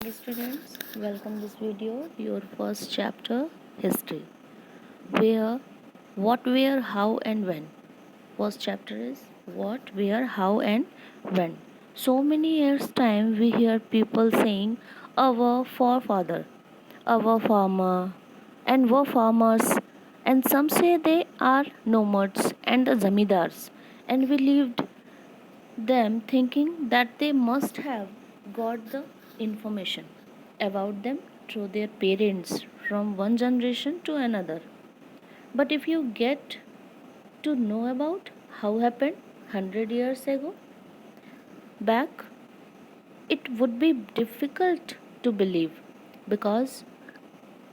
Hi students, welcome this video, your first chapter, history. Where, what, where, how and when. First chapter is what, where, how and when. So many years time we hear people saying our forefather, our farmer and were farmers, and some say they are nomads and the zamidars, and we lived them thinking that they must have got the information about them through their parents from one generation to another. But if you get to know about how happened 100 years ago back, it would be difficult to believe because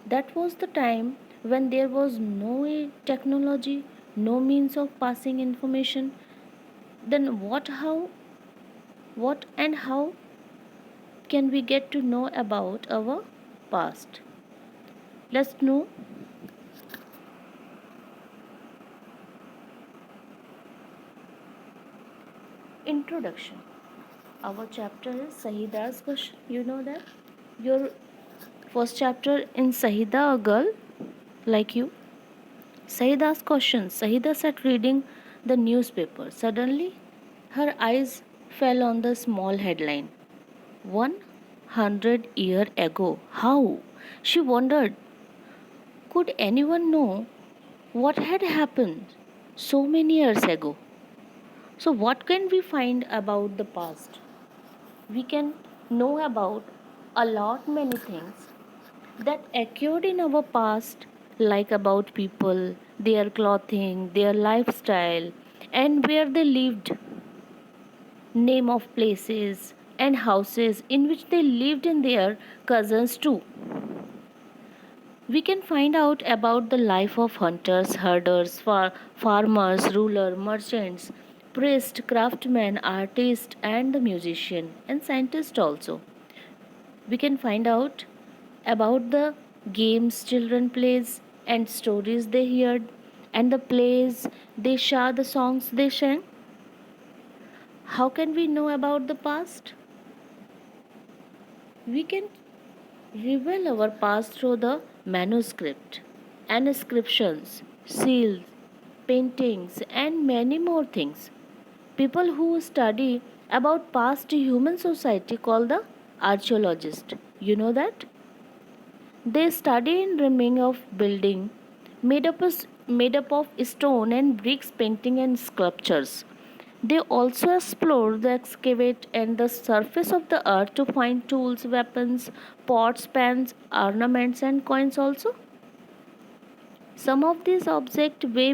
that was the time when there was no technology, no means of passing information. Then what and how can we get to know about our past? Let's know. Introduction. Our chapter is Sahida's question. You know that? Your first chapter in Sahida, a girl like you. Sahida's question. Sahida sat reading the newspaper. Suddenly, her eyes fell on the small headline. 100 years ago. How? She wondered, could anyone know what had happened so many years ago? So, what can we find about the past? We can know about a lot many things that occurred in our past, like about people, their clothing, their lifestyle, and where they lived, name of places and houses in which they lived and their cousins too. We can find out about the life of hunters, herders, farmers, ruler, merchants, priest, craftsman, artist, and the musician and scientist also. We can find out about the games children plays and stories they heard and the plays they saw, the songs they sang. How can we know about the past? We can reveal our past through the manuscript, inscriptions, seals, paintings, and many more things. People who study about past human society called the archaeologist. You know that? They study in remains of building made up of stone and bricks, painting and sculptures. They also explore the excavate and the surface of the earth to find tools, weapons, pots, pans, ornaments and coins also. Some of these objects may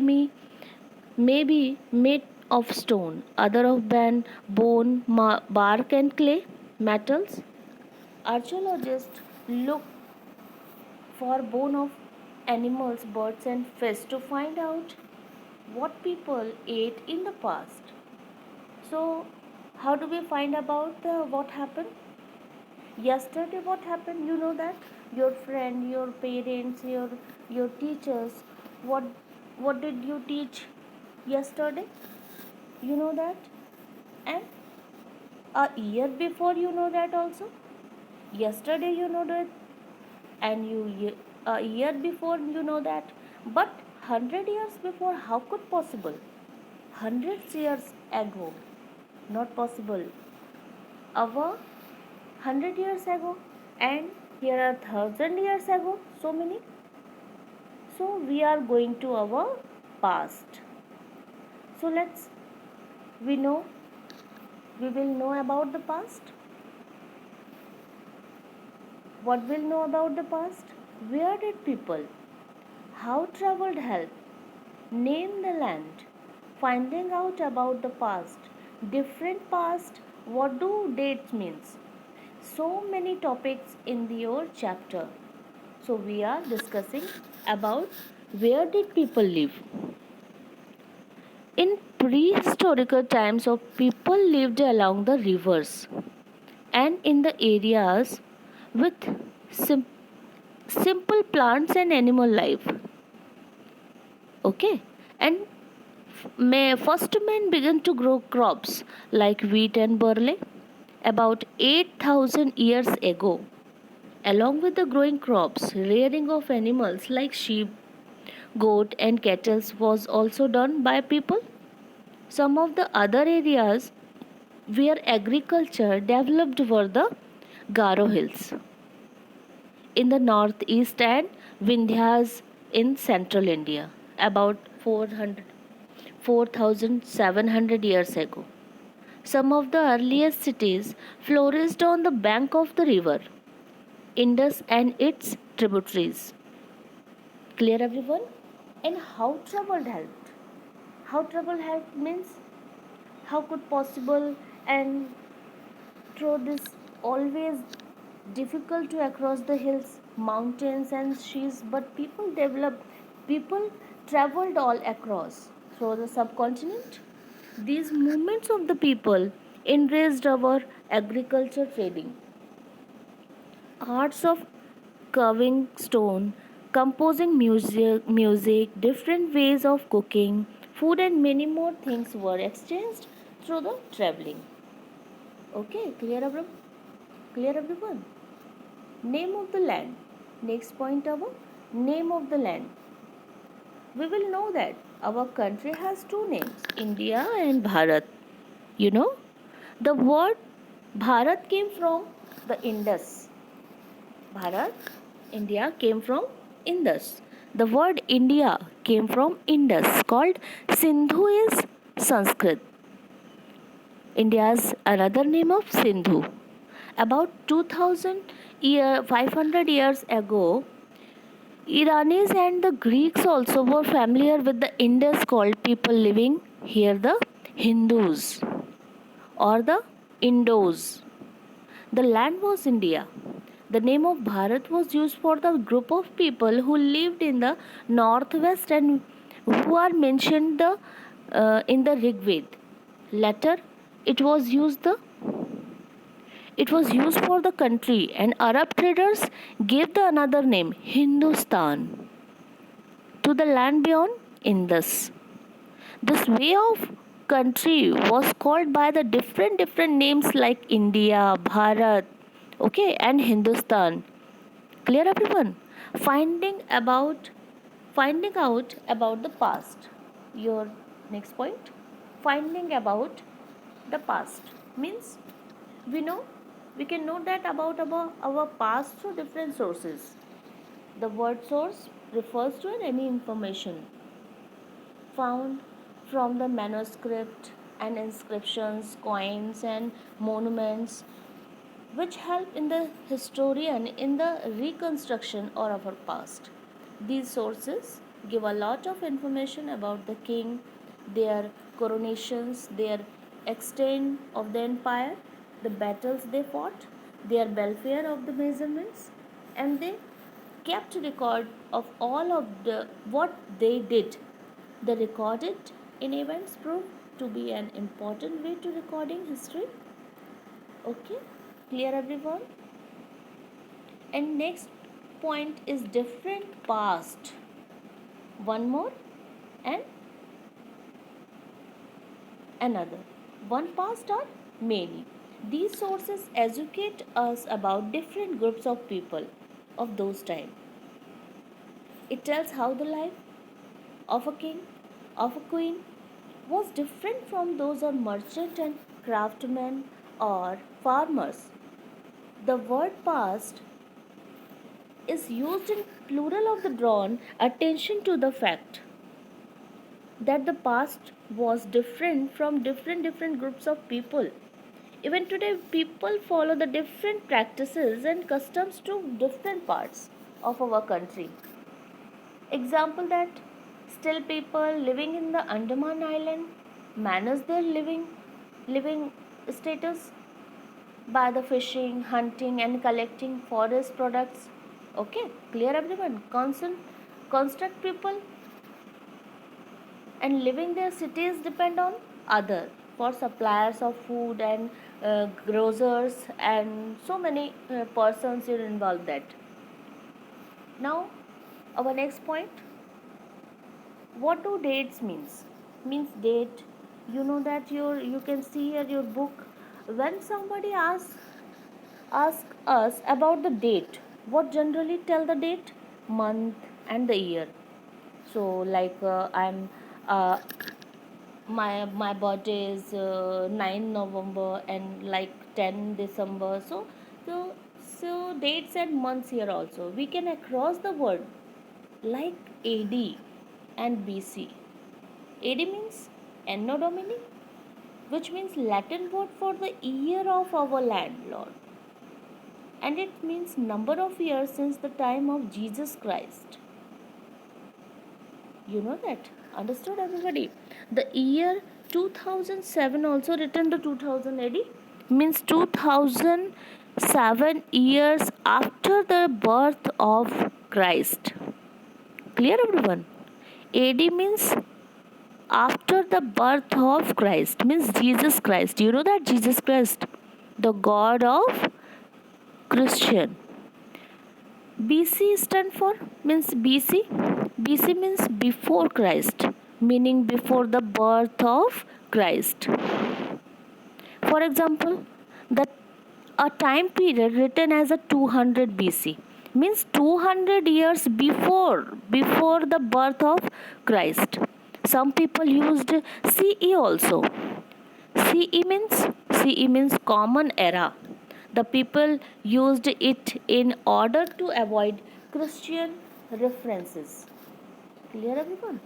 be made of stone, other of bone, bark and clay, metals. Archaeologists look for bone of animals, birds and fish to find out what people ate in the past. So, how do we find about what happened? Yesterday, what happened? You know that your friend, your parents, your teachers. What what did you teach yesterday? You know that, and a year before you know that also. Yesterday you know that, and a year before you know that. But 100 years before, how could possible? Hundreds years ago, not possible. Our 100 years ago, and here are 1,000 years ago, so many. So we are going to our past. So we know we will know about the past. What will know about the past? Where did people, how traveled help, name the land, finding out about the past, different past, what do dates means? So many topics in your chapter. So we are discussing about where did people live. In prehistorical times, of people lived along the rivers and in the areas with sim- simple plants and animal life. Okay, and first men began to grow crops like wheat and barley about 8,000 years ago. Along with the growing crops, rearing of animals like sheep, goat, and cattle was also done by people. Some of the other areas where agriculture developed were the Garo Hills in the northeast and Vindhyas in central India, about 4,700 years ago. Some of the earliest cities flourished on the bank of the river Indus and its tributaries. Clear, everyone? And how trouble helped? How trouble helped means how could possible, and through this always difficult to across the hills, mountains and seas, but people traveled all across through the subcontinent. These movements of the people enriched our agriculture, trading, arts of carving stone, composing music, different ways of cooking, food, and many more things were exchanged through the traveling. Okay, clear everyone. Name of the land. Next point, our name of the land. We will know that our country has two names, India and Bharat. You know, the word Bharat came from the Indus. Bharat, India came from Indus. The word India came from Indus, called Sindhu is Sanskrit. India's another name of Sindhu. About 500 years ago, Iranis and the Greeks also were familiar with the Indus, called people living here the Hindus or the Indos. The land was India. The name of Bharat was used for the group of people who lived in the northwest and who are mentioned in the Rig Veda. Later, it was used the it was used for the country, and Arab traders gave the another name Hindustan to the land beyond Indus. This way of country was called by the different names like India, Bharat, okay, and Hindustan. Clear, everyone? Finding about finding out about the past. Your next point. Finding about the past means we know we can know that about our past through different sources. The word source refers to any information found from the manuscript and inscriptions, coins, and monuments, which help in the historian in the reconstruction of our past. These sources give a lot of information about the king, their coronations, their extent of the empire, the battles they fought, their welfare of the measurements, and they kept record of all of the what they did. The recorded in events prove to be an important way to recording history. Okay, clear, everyone? And next point is different past. One more and another. One past or many. These sources educate us about different groups of people of those time. It tells how the life of a king, of a queen was different from those of merchant and craftsmen or farmers. The word past is used in plural of the drawn attention to the fact that the past was different from different groups of people. Even today people follow the different practices and customs to different parts of our country. Example that still people living in the Andaman island manage their living status by the fishing, hunting and collecting forest products. Okay, clear, everyone? Construct people and living their cities depend on other for suppliers of food and grocers and so many persons are involved that. Now our next point, what do dates means date. You know that you can see here your book. When somebody asks us about the date, What generally tell the date, month, and the year? So like I'm my birthday is 9 November and like 10 December. So dates and months here also. We can across the world like AD and BC. AD means Anno Domini, which means Latin word for the year of our landlord. And it means number of years since the time of Jesus Christ. You know that? Understood, everybody? The year 2007 also written to 2000 AD means 2007 years after the birth of Christ. Clear, everyone? AD means after the birth of Christ, means Jesus Christ. You know that Jesus Christ, the God of Christian. BC stand for means BC. BC means before Christ, meaning before the birth of Christ. For example, the a time period written as a 200 BC means 200 years before the birth of Christ. Some people used CE also. CE means common era. The people used it in order to avoid Christian references. Clear, everyone?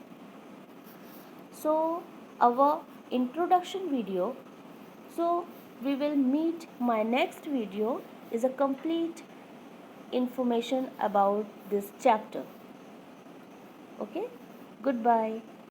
So our introduction video. So we will meet my next video is a complete information about this chapter. Okay? Goodbye.